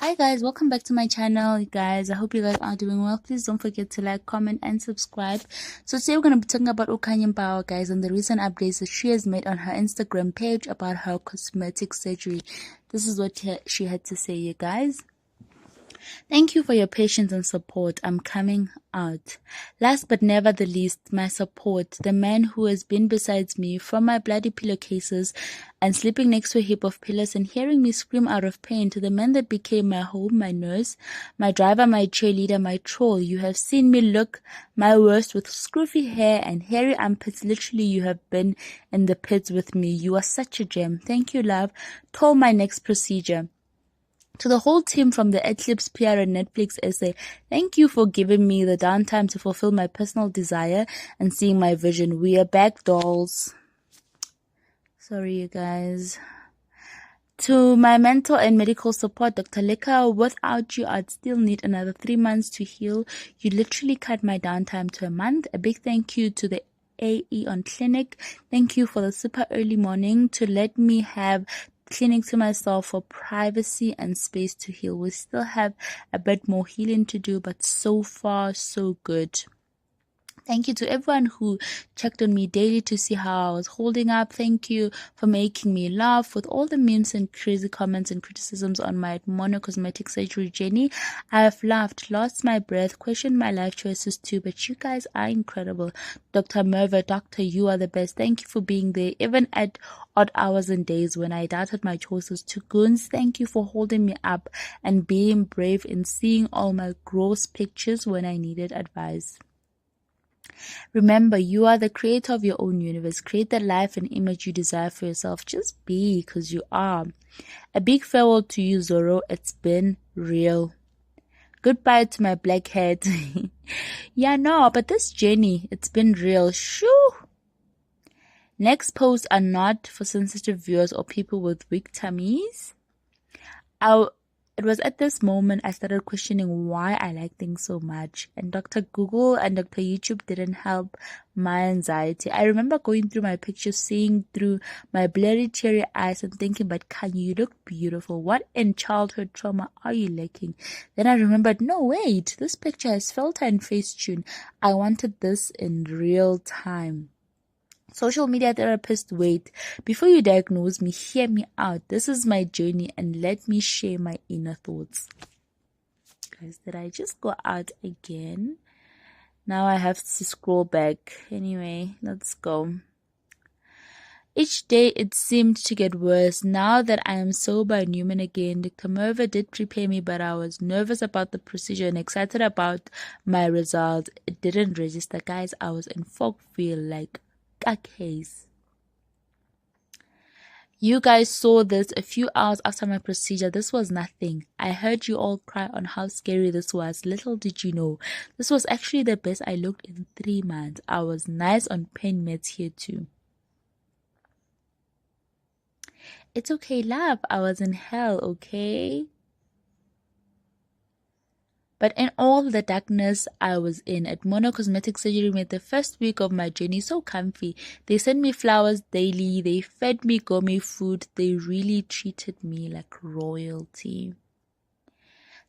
Hi guys, welcome back to my channel. You guys, I hope you guys are doing well. Please don't forget to like, comment and subscribe. So today we're going to be talking about Khanyi Mbau, guys, and the recent updates that she has made on her Instagram page about her cosmetic surgery. This is what she had to say, you guys. Thank you for your patience and support. I'm coming out. Last but never the least, my support. The man who has been beside me from my bloody pillowcases and sleeping next to a heap of pillows and hearing me scream out of pain, to the man that became my home, my nurse, my driver, my cheerleader, my troll. You have seen me look my worst with scruffy hair and hairy armpits. Literally, you have been in the pits with me. You are such a gem. Thank you, love. Told my next procedure. To the whole team from the Eclipse PR and Netflix essay, thank you for giving me the downtime to fulfill my personal desire and seeing my vision. We are back, dolls. Sorry, you guys. To my mental and medical support, Dr. Leka, without you, I'd still need another 3 months to heal. You literally cut my downtime to a month. A big thank you to the AE on clinic. Thank you for the super early morning to let me have clinic to myself for privacy and space to heal. We still have a bit more healing to do, but so far so good. Thank you to everyone who checked on me daily to see how I was holding up. Thank you for making me laugh with all the memes and crazy comments and criticisms on my cosmetic surgery journey. I have laughed, lost my breath, questioned my life choices too, but you guys are incredible. Dr. Merva, Doctor, you are the best. Thank you for being there, even at odd hours and days when I doubted my choices. To Goons, thank you for holding me up and being brave in seeing all my gross pictures when I needed advice. Remember, you are the creator of your own universe. Create the life and image you desire for yourself. Just be, because you are. A big farewell to you, Zoro. It's been real. Goodbye to my black head. Yeah, no, but this journey, it's been real. Shoo! Next posts are not for sensitive viewers or people with weak tummies. It was at this moment I started questioning why I like things so much, and Dr. Google and Dr. YouTube didn't help my anxiety. I remember going through my pictures, seeing through my blurry cherry eyes and thinking, but Khanyi, you look beautiful. What in childhood trauma are you lacking? Then I remembered, no wait, this picture has filter and Facetune. I wanted this in real time. Social media therapist, wait. Before you diagnose me, hear me out. This is my journey and let me share my inner thoughts. Guys, did I just go out again? Now I have to scroll back. Anyway, let's go. Each day it seemed to get worse. Now that I am sober and human again, Dr. Merva did prepare me, but I was nervous about the procedure and excited about my results. It didn't register, guys. I was in fog feel like a case. You guys saw this a few hours after my procedure. This was nothing. I heard you all cry on how scary this was. Little did you know, this was actually the best I looked in 3 months. I was nice on pain meds here too. It's okay, love. I was in hell, okay? But in all the darkness I was in, at Cosmetic surgery made the first week of my journey so comfy. They sent me flowers daily. They fed me gourmet food. They really treated me like royalty.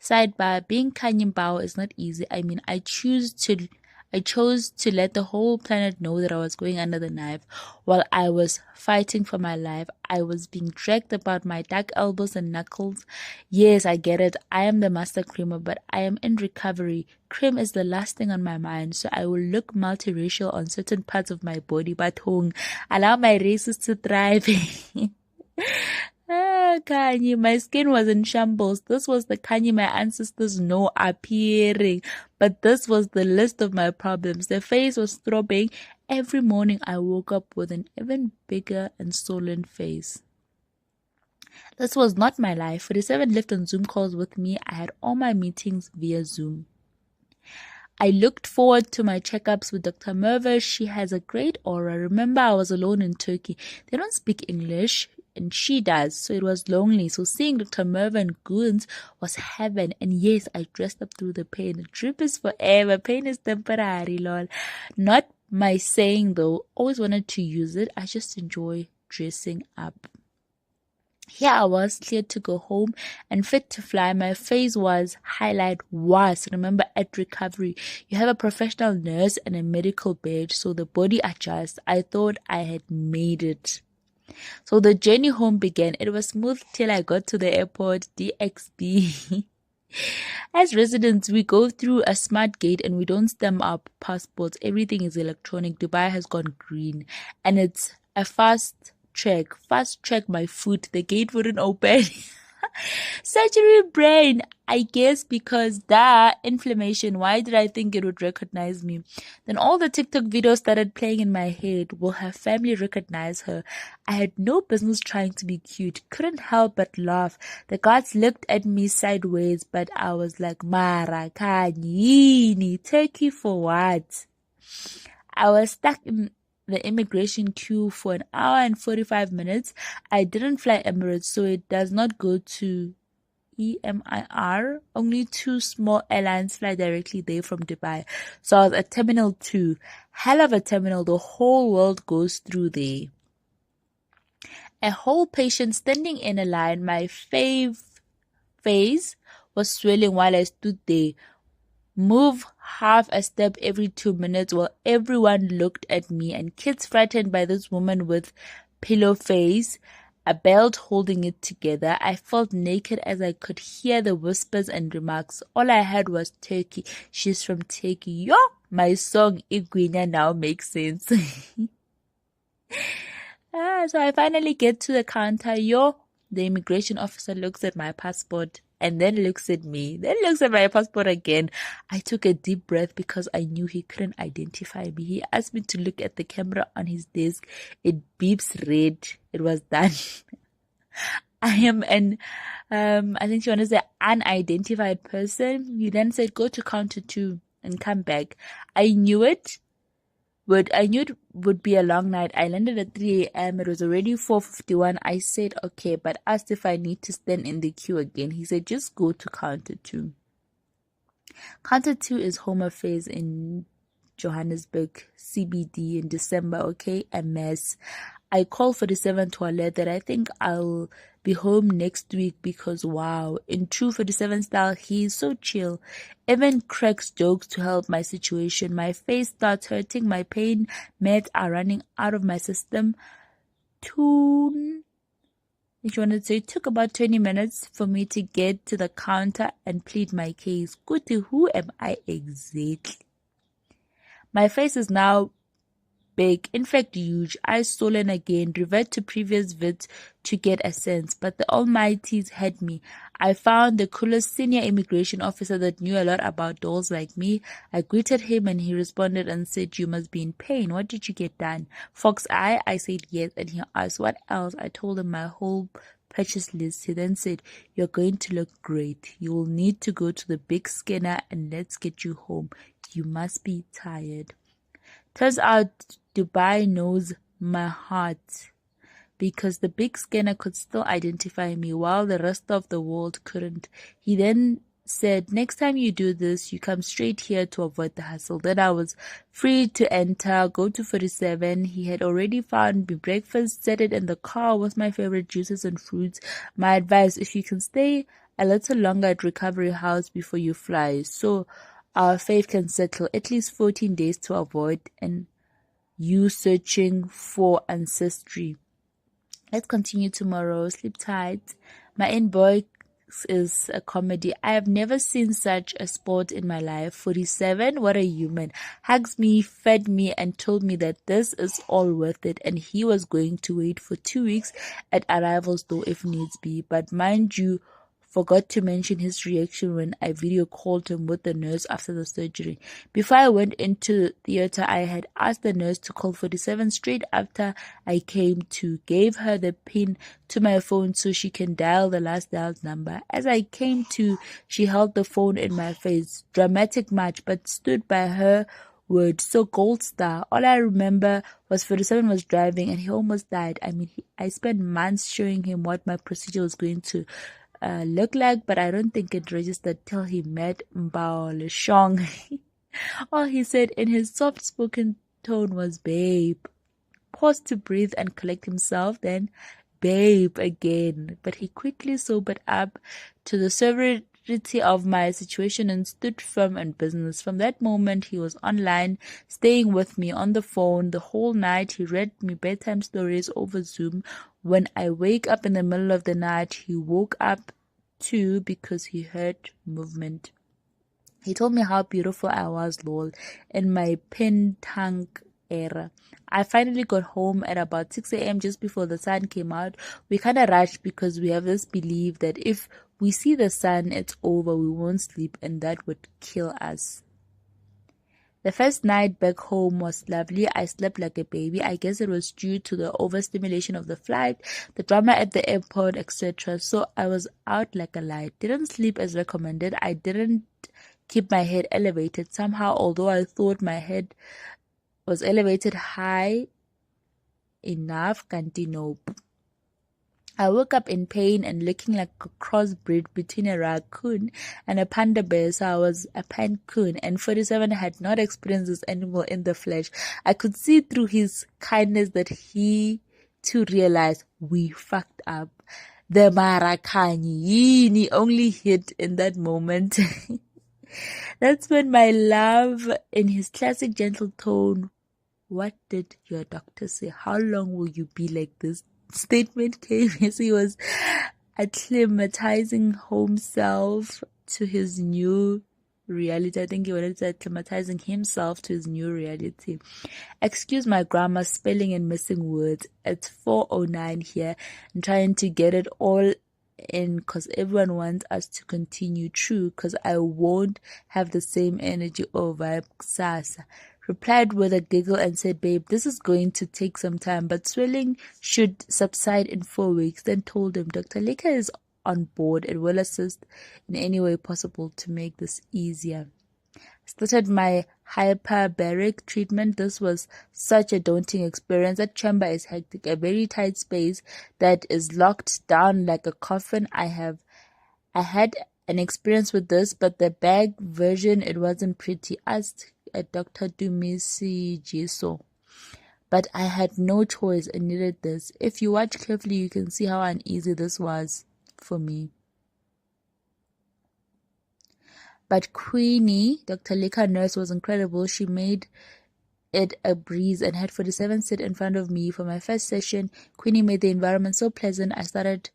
Sidebar, being Khanyi Mbau is not easy. I mean, I chose to let the whole planet know that I was going under the knife while I was fighting for my life. I was being dragged about my dark elbows and knuckles. Yes, I get it. I am the master creamer, but I am in recovery. Cream is the last thing on my mind, so I will look multiracial on certain parts of my body, but allow my races to thrive. Khanyi, my skin was in shambles. This was the Khanyi my ancestors know appearing. But this was the list of my problems. The face was throbbing. Every morning I woke up with an even bigger and swollen face. This was not my life. 47 lived on Zoom calls with me. I had all my meetings via Zoom. I looked forward to my checkups with Dr. Merva. She has a great aura. Remember, I was alone in Turkey. They don't speak English, and she does, so it was lonely. So seeing Dr. Merva and Goons was heaven. And yes, I dressed up through the pain. The drip is forever. Pain is temporary, lol. Not my saying though. Always wanted to use it. I just enjoy dressing up. Here I was, cleared to go home and fit to fly. My phase was highlight was. Remember, at recovery, you have a professional nurse and a medical bed, so the body adjusts. I thought I had made it. So the journey home began. It was smooth till I got to the airport, DXB. As residents, we go through a smart gate and we don't stamp our passports. Everything is electronic. Dubai has gone green and it's a fast track. Fast track my foot. The gate wouldn't open. Surgery brain, I guess, because that inflammation. Why did I think it would recognize me? Then all the TikTok videos started playing in my head. Will her family recognize her? I had no business trying to be cute. Couldn't help but laugh. The guards looked at me sideways, but I was like, Mara, Khanyi, Turkey for what? I was stuck in the immigration queue for an hour and 45 minutes. I didn't fly Emirates, so it does not go to EMIR. Only 2 small airlines fly directly there from Dubai. So I was at Terminal 2. Hell of a terminal. The whole world goes through there. A whole patient standing in a line. My face was swelling while I stood there. Move half a step every 2 minutes while everyone looked at me, and kids frightened by this woman with pillow face, a belt holding it together. I felt naked as I could hear the whispers and remarks. All I heard was Turkey. She's from Turkey. Yo, my song Iguina now makes sense. So I finally get to the counter. Yo, the immigration officer looks at my passport and then looks at me, then looks at my passport again. I took a deep breath because I knew he couldn't identify me. He asked me to look at the camera on his desk. It beeps red. It was done. I am an, I think she wanted to say unidentified person. He then said, go to counter 2 and come back. I knew it would be a long night. I landed at 3 a.m. It was already 4:51. I said, okay, but asked if I need to stand in the queue again. He said, just go to counter 2. Counter 2 is Home Affairs in Johannesburg, CBD in December, okay? A mess. I called 47 to alert that I think I'll be home next week because wow, in true 47 style, he's so chill. Even cracks jokes to help my situation. My face starts hurting. My pain meds are running out of my system. It took about 20 minutes for me to get to the counter and plead my case. Kuti, who am I exactly? My face is now big, in fact huge, eyes swollen again, revert to previous vids to get a sense, but the almighties had me. I found the coolest senior immigration officer that knew a lot about dolls like me. I greeted him and he responded and said, you must be in pain. What did you get done? Fox eye? I said yes, and he asked what else. I told him my whole purchase list. He then said, you're going to look great. You will need to go to the big scanner and let's get you home. You must be tired. Turns out Dubai knows my heart because the big scanner could still identify me while the rest of the world couldn't. He then said, next time you do this, you come straight here to avoid the hassle. Then I was free to enter, go to 47. He had already found me breakfast, set it in the car with my favorite juices and fruits. My advice, if you can stay a little longer at recovery house before you fly, so our faith can settle, at least 14 days to avoid and you searching for ancestry. Let's continue tomorrow. Sleep tight. My inbox is a comedy. I have never seen such a sport in my life. 47, what a human. Hugs me, fed me, and told me that this is all worth it, and he was going to wait for 2 weeks at arrivals though if needs be. But mind you, forgot to mention his reaction when I video called him with the nurse after the surgery. Before I went into the theater, I had asked the nurse to call 47 straight after I came to, gave her the pin to my phone so she can dial the last dialed number. As I came to, she held the phone in my face. Dramatic much, but stood by her word. So gold star. All I remember was 47 was driving and he almost died. I mean, I spent months showing him what my procedure was going to look like, but I don't think it registered till he met Mbau Leshong. All he said in his soft-spoken tone was, babe. Paused to breathe and collect himself, then, babe again. But he quickly sobered up to the severity of my situation and stood firm in business. From that moment, he was online, staying with me on the phone the whole night. He read me bedtime stories over Zoom. When I wake up in the middle of the night, he woke up too because he heard movement. He told me how beautiful I was, lol, in my pin tank era. I finally got home at about 6 a.m. just before the sun came out. We kind of rushed because we have this belief that if we see the sun, it's over, we won't sleep, and that would kill us. The first night back home was lovely. I slept like a baby. I guess it was due to the overstimulation of the flight, the drama at the airport, etc. So I was out like a light. Didn't sleep as recommended. I didn't keep my head elevated somehow, although I thought my head was elevated high enough. Kanti nope. I woke up in pain and looking like a crossbreed between a raccoon and a panda bear, so I was a pancoon, and 47 had not experienced this animal in the flesh. I could see through his kindness that he too realized we fucked up. The Khanyi only hit in that moment. That's when my love, in his classic gentle tone, "What did your doctor say? How long will you be like this?" statement came as he was acclimatizing himself to his new reality. I think he wanted to acclimatizing himself to his new reality. Excuse my grammar, spelling, and missing words. It's 4:09 here. I'm trying to get it all in because everyone wants us to continue. True, because I won't have the same energy or vibe. Sasa replied with a giggle and said, "Babe, this is going to take some time, but swelling should subside in 4 weeks." Then told him Dr. Leka is on board and will assist in any way possible to make this easier. Started my hyperbaric treatment. This was such a daunting experience. That chamber is hectic, a very tight space that is locked down like a coffin. I had an experience with this, but the bag version, it wasn't pretty. Asked Dr. Dumisi Jiso. But I had no choice and needed this. If you watch carefully, you can see how uneasy this was for me. But Queenie, Dr. Leka nurse, was incredible. She made it a breeze and had 47 sit in front of me for my first session. Queenie made the environment so pleasant. I started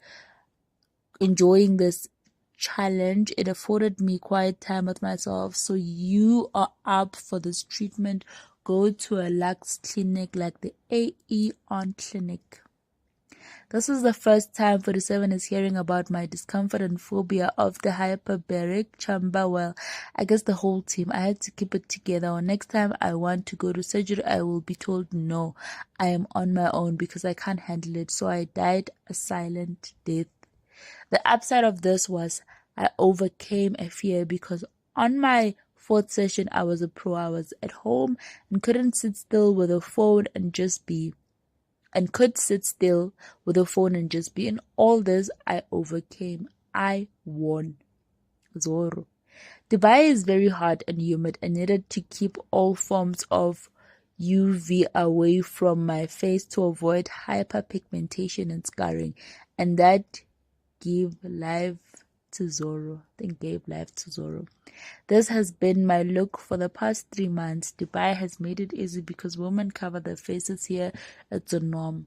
enjoying this challenge. It afforded me quiet time with myself. So you are up for this treatment, go to a Lux clinic like the Aeon clinic. This is the first time 47 is hearing about my discomfort and phobia of the hyperbaric chamber. Well, I guess the whole team. I had to keep it together. Or next time I want to go to surgery, I will be told no, I am on my own because I can't handle it. So I died a silent death. The upside of this was I overcame a fear because on my 4th session, I was a pro. I was at home and couldn't sit still with a phone and just be. And could sit still with a phone and just be. In all this, I overcame. I won. Zoro. Dubai is very hot and humid and needed to keep all forms of UV away from my face to avoid hyperpigmentation and scarring. And that gave life to Zoro. I think gave life to Zoro. This has been my look for the past 3 months. Dubai has made it easy because women cover their faces here. It's a norm.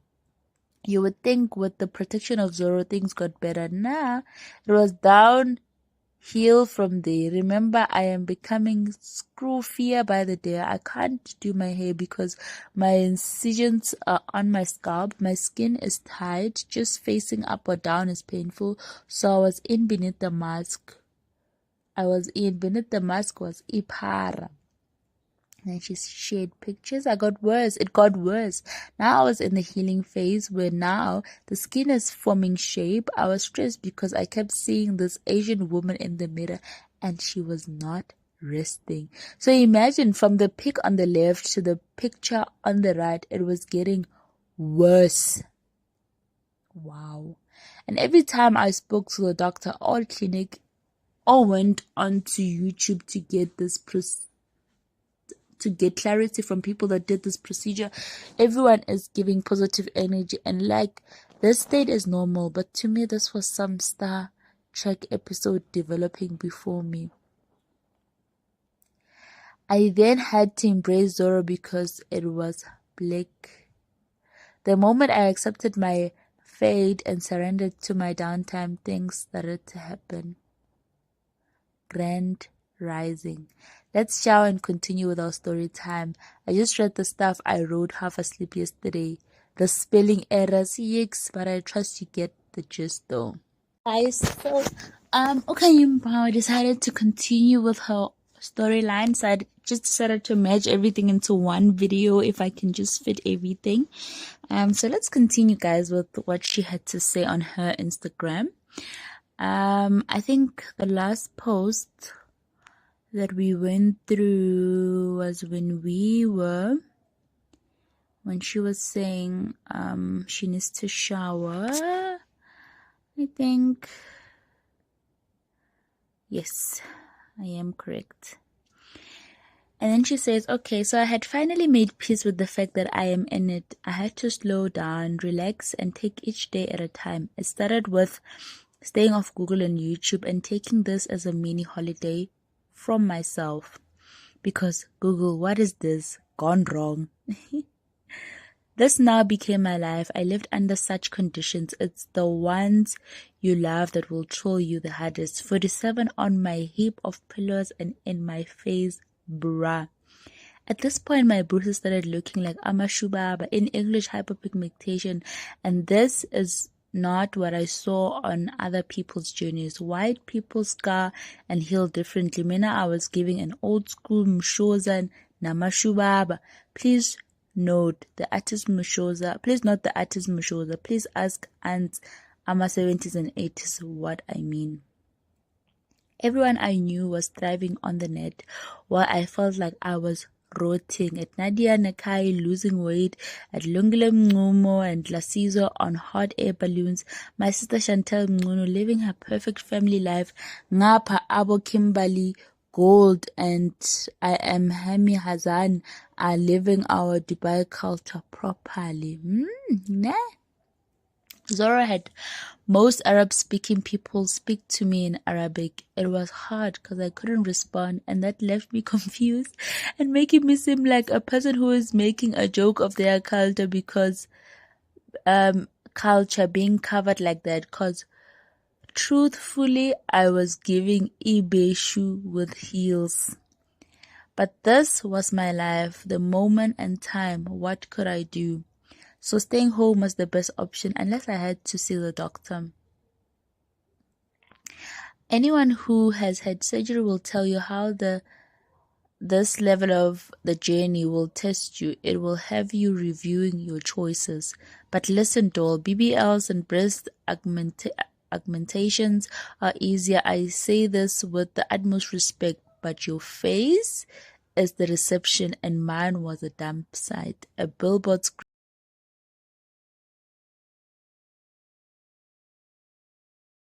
You would think with the protection of Zoro things got better. Nah, it was downhill from there. Remember, I am becoming scruffier by the day. I can't do my hair because my incisions are on my scalp. My skin is tight. Just facing up or down is painful. So I was in beneath the mask. Beneath the mask was Ipara. And she shared pictures. It got worse. Now I was in the healing phase where now the skin is forming shape. I was stressed because I kept seeing this Asian woman in the mirror and she was not resting. So imagine from the pic on the left to the picture on the right, it was getting worse. Wow. And every time I spoke to the doctor or clinic, or went onto YouTube to get clarity from people that did this procedure, everyone is giving positive energy and like This state is normal, but to me this was some Star Trek episode developing before me. I then had to embrace Zoro because it was bleak. The moment I accepted my fate and surrendered to my downtime, things started to happen. Grand Rising. Let's shower and continue with our story time. I just read the stuff I wrote half asleep yesterday. The spelling errors, yikes, but I trust you get the gist though. Guys, so Khanyi Mbau decided to continue with her storyline, so I just decided to merge everything into one video if I can just fit everything. So let's continue, guys, with what she had to say on her Instagram. I think the last post that we went through was when she was saying she needs to shower. I think, yes, I am correct. And then she says, okay, so I had finally made peace with the fact that I am in it. I had to slow down, relax, and take each day at a time. It started with staying off Google and YouTube and taking this as a mini holiday from myself. Because Google, what is this? Gone wrong. This now became my life. I lived under such conditions. It's the ones you love that will troll you the hardest. 47 on my heap of pillows and in my face, bruh. At this point, my bruises started looking like amashubaba, in English hyperpigmentation, and this is not what I saw on other people's journeys. White people scar and heal differently. Mina, I was giving an old school mshoza namashubaba. Please note the artist mshoza. Please note the artist mshoza. Please ask aunts ama 70s and 80s what I mean. Everyone I knew was thriving on the net, while I felt like I was rotting. At Nadia Nakai losing weight, at Lungile Mngumo and Lasizo on hot air balloons, my sister Chantel Mngunu living her perfect family life, Ngapa Abo Kimberly Gold and I am Hami Hazan are living our Dubai culture properly. Nah. Zora had most Arab-speaking people speak to me in Arabic. It was hard because I couldn't respond, and that left me confused and making me seem like a person who is making a joke of their culture because culture being covered like that. Because truthfully, I was giving eBay shoe with heels. But this was my life, the moment and time. What could I do? So staying home was the best option unless I had to see the doctor. Anyone who has had surgery will tell you how this level of the journey will test you. It will have you reviewing your choices. But listen, doll, BBLs and breast augmentations are easier. I say this with the utmost respect, but your face is the reception and mine was a dump site. A billboard